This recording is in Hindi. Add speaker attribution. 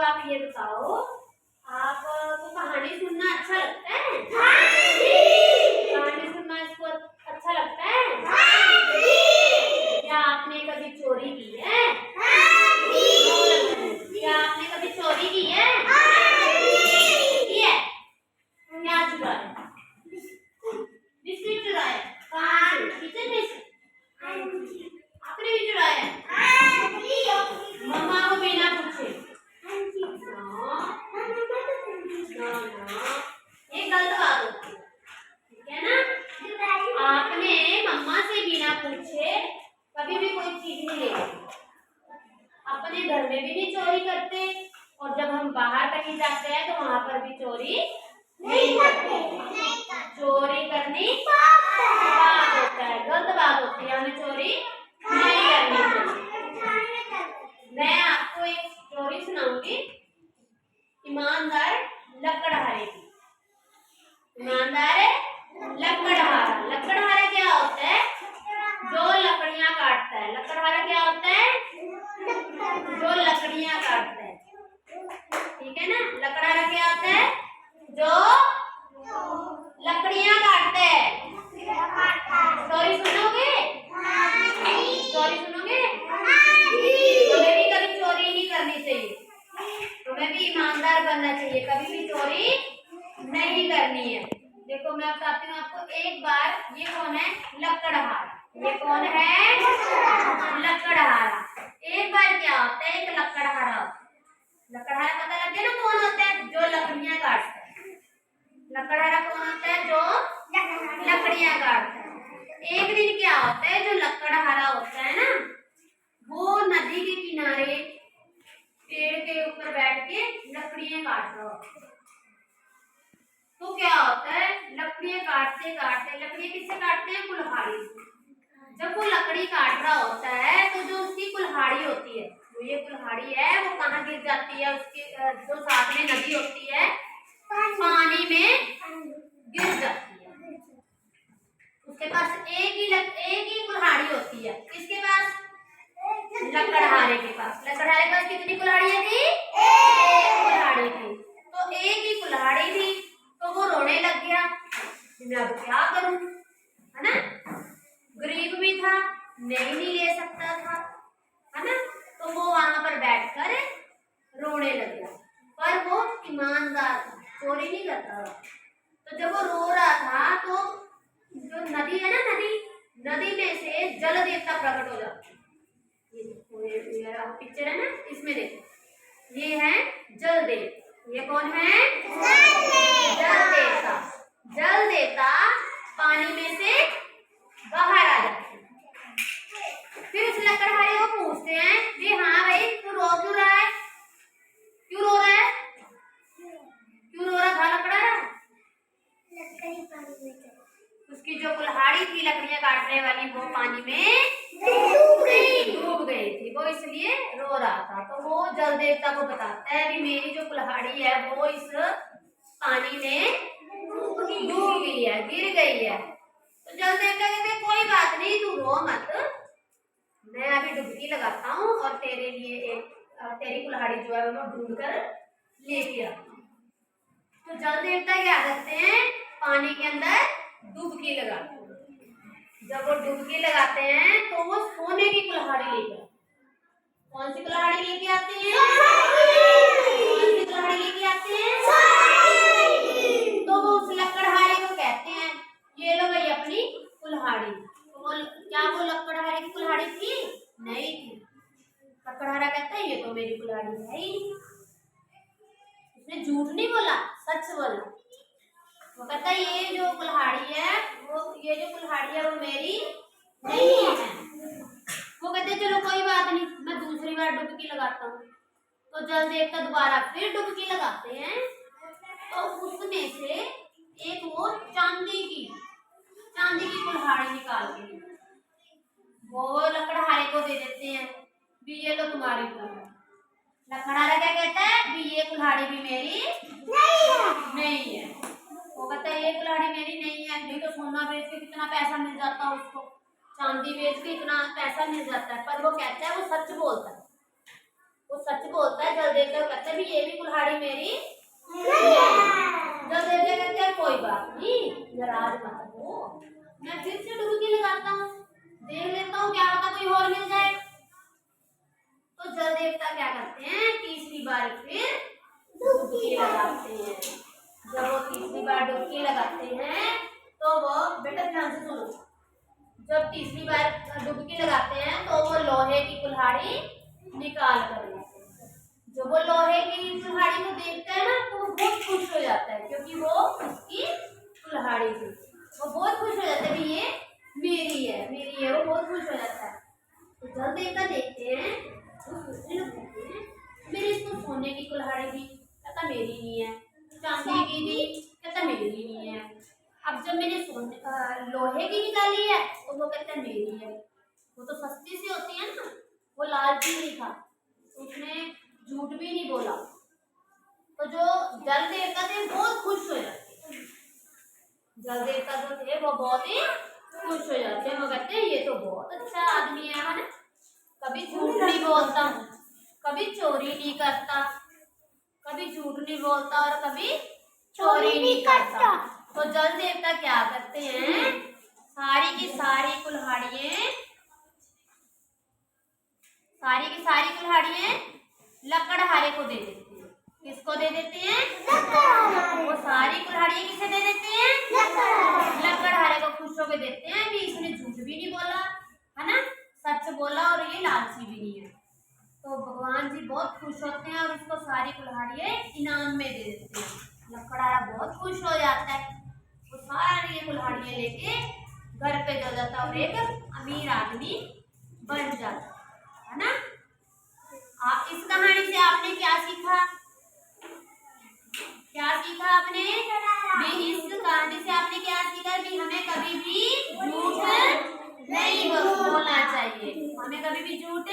Speaker 1: आप ये बताओ, आपको कहानी सुनना अच्छा लगता है? कहानी सुनना इसको अच्छा लगता है? क्या आपने कभी चोरी की है? क्या आपने कभी चोरी की है? की है? क्या चुराया? बिस्किट चुराया? कहाँ से? किचन में से? आपने भी चुराया? मम्मा को बिना पूछे? ये गलत बात होती है, ठीक है ना? आपने मम्मा से बिना पूछे कभी भी कोई चीज नहीं लेती, अपने घर में भी नहीं चोरी करते, और जब हम बाहर कहीं जाते हैं तो वहां पर भी चोरी नहीं करते। चोरी करनी बात होता है, गलत बात होती है, हमें चोरी नहीं करनी चाहिए। मैं आपको एक स्टोरी सुनाऊंगी, ईमानदार लकड़हारे की। ईमानदार लकड़हारा। लकड़हारा क्या होता है? जो लकड़ियां काटता है। लकड़हारा क्या होता है? जो लकड़ियां काटता है, ठीक है ना? लकड़हारा क्या होता है? जो लकड़ियां काटता है। स्टोरी सुनोगे? स्टोरी सुनोगे? हमें भी कभी चोरी नहीं करनी चाहिए, हमें भी ईमानदार बनना चाहिए, कभी भी चोरी नहीं करनी है। देखो मैं बताती हूँ आपको। एक बार, ये कौन है? लकड़हारा। ये कौन है? लकड़हारा। एक बार क्या होता है, एक लकड़हारा होता है। लकड़हारा पता लग गया ना कौन होता है? जो लकड़ियां काटता है। लकड़हारा कौन होता है? जो लकड़ियां काटता है। एक दिन क्या होता है, जो लकड़हारा होता है ना, वो नदी के किनारे पेड़ के ऊपर बैठ के लकड़ियां काट रहा होता है। तो क्या होता है, लकड़ियां काटते काटते, लकड़ियां किससे काटते हैं? कुल्हाड़ी से। जब वो लकड़ी काट रहा होता है तो जो उसकी कुल्हाड़ी होती है, जो ये कुल्हाड़ी है, वो कहाँ गिर जाती है? उसके जो साथ में नदी होती है, पानी में गिर जाती है। उसके पास एक ही कुल्हाड़ी होती है। किसके पास? लकड़हारे के पास। लकड़हारे के पास कितनी कुल्हाड़ियां थी? एक कुल्हाड़ी थी। तो एक ही कुल्हाड़ी थी, तो वो रोने लग गया, मैं अब क्या करूं, है ना? गरीब भी था, नहीं ले सकता था, है ना? तो वो वहां पर बैठकर रोने लग गया। पर वो ईमानदार था, चोरी नहीं करता था। तो जब वो रो रहा था तो जो नदी है ना, नदी में से जल देवता प्रकट हो जाता है। ये पिक्चर है ना, इसमें देखो, ये है जल देव। ये कौन है? जल देवता। जल देवता पानी में से बाहर आ जाते हैं। फिर उस लकड़हारे को पूछते हैं कि हाँ भाई, तू रो क्यों रहा है? क्यों रो रहा है? क्यों रो रहा था लकड़हारा? उसकी जो कुल्हाड़ी थी लकड़ियां काटने वाली, वो पानी में डूब गई थी, वो इसलिए रो रहा था। तो वो जल देवता को बताता है कि मेरी जो कुल्हाड़ी है वो इस पानी में डूब गई है, गिर गई है। तो जल देवता कहते हैं कोई बात नहीं, तू रो मत, मैं अभी डुबकी लगाता हूँ और तेरे लिए तेरी कुल्हाड़ी जो है वो ढूंढ कर लेके आता हूँ। तो जल देवता क्या करते हैं? पानी के अंदर डुबकी लगाते हैं। जब वो डुबकी लगाते हैं तो वो सोने की कुल्हाड़ी लेकर, कौन सी कुल्हाड़ी लेके आते हैं? कौन सी कुल्हाड़ी लेके आते हैं? तो वो उस लकड़हारे को कहते हैं, ये लो भाई अपनी कुल्हाड़ी। तो वो क्या वो लकड़हारे की कुल्हाड़ी थी? नहीं थी। लकड़हारा कहता है ये तो मेरी कुल्हाड़ी है ही नहीं। उसने झूठ नहीं बोला, सच बोला। वो कहता है ये जो कुल्हाड़ी है वो मेरी नहीं है। वो कहते हैं चलो कोई बात नहीं, मैं दूसरी बार डुबकी लगाता हूँ। तो जल देवता दोबारा फिर डुबकी लगाते हैं, तो उसमें से एक वो चांदी की कुल्हाड़ी निकाल के वो लकड़हारे को दे देते हैं भी ये लो तुम्हारी कुल्हाड़ी। लकड़हारा क्या कहता है? भी ये कुल्हाड़ी भी मेरी नहीं है। वो कहता है ये कुल्हाड़ी मेरी नहीं है, नहीं तो सोना बेच के कितना पैसा मिल जाता उसको, चांदी बेच के इतना पैसा मिल जाता है। पर वो कहता है, वो सच बोलता है, वो सच बोलता है। जल देवता कहता है भी ये भी कुल्हाड़ी मेरी नहीं है। जब देवता कहते हैं कोई बात नहीं, नाराज मत हो, मैं फिर से डुबकी लगाता हूँ, देख लेता हूँ क्या पता कोई और मिल जाए। तो जल देवता क्या करते हैं, तीसरी बार फिर डुबकी लगाते हैं। जब वो तीसरी बार डुबकी लगाते हैं तो वो, बेटा ध्यान से सुनो, जब तीसरी बार डुबकी लगाते हैं तो वो लोहे की कुल्हाड़ी निकाल कर लेते हैं। जब वो लोहे की कुल्हाड़ी को देखता है ना तो वो बहुत खुश हो जाता है, क्योंकि वो उसकी कुल्हाड़ी थी। वो बहुत खुश हो जाता है कि ये मेरी है, मेरी है, वो बहुत खुश हो जाता है। तो जल देवता देखते हैं तो सोचने लगते हैं, मेरे इसको सोने की कुल्हाड़ी थी, कहता मेरी नहीं है, चांदी की थी, कहता मेरी नहीं है। अब जब मैंने लोहे की निकाली है तो वो कहता मेरी है। वो तो सस्ती सी होती है ना, वो लालची नहीं था, उसने झूठ भी नहीं बोला। तो जो जल देवता थे बहुत खुश हो जाते, जल देवता जो थे वो बहुत ही खुश हो जाते हैं। वो कहते हैं ये तो बहुत अच्छा आदमी है ना, कभी झूठ नहीं बोलता, कभी चोरी नहीं करता, कभी झूठ नहीं बोलता और कभी चोरी नहीं करता। तो जल देवता क्या करते हैं, सारी की सारी कुल्हाड़ियां लकड़हारे को दे देते हैं। किसको दे देते हैं, वो सारी कुल्हाड़ियां किसे दे देते हैं, लकड़हारे को। खुश होकर देते हैं कि इसने झूठ भी नहीं बोला है ना, सच बोला और ये लालची भी नहीं है। तो भगवान जी बहुत खुश होते हैं और इसको सारी कुल्हाड़ियां इनाम में दे देते हैं। लकड़हारा बहुत खुश हो जाता है, वो सारी कुल्हाड़ियां लेके घर पे चल जाता और एक अमीर आदमी बन जाता है ना। आप इस कहानी से आपने क्या सीखा, क्या सीखा आपने भी, इस कहानी से आपने क्या सीखा कि हमें कभी भी झूठ नहीं बोलना चाहिए, हमें कभी भी झूठ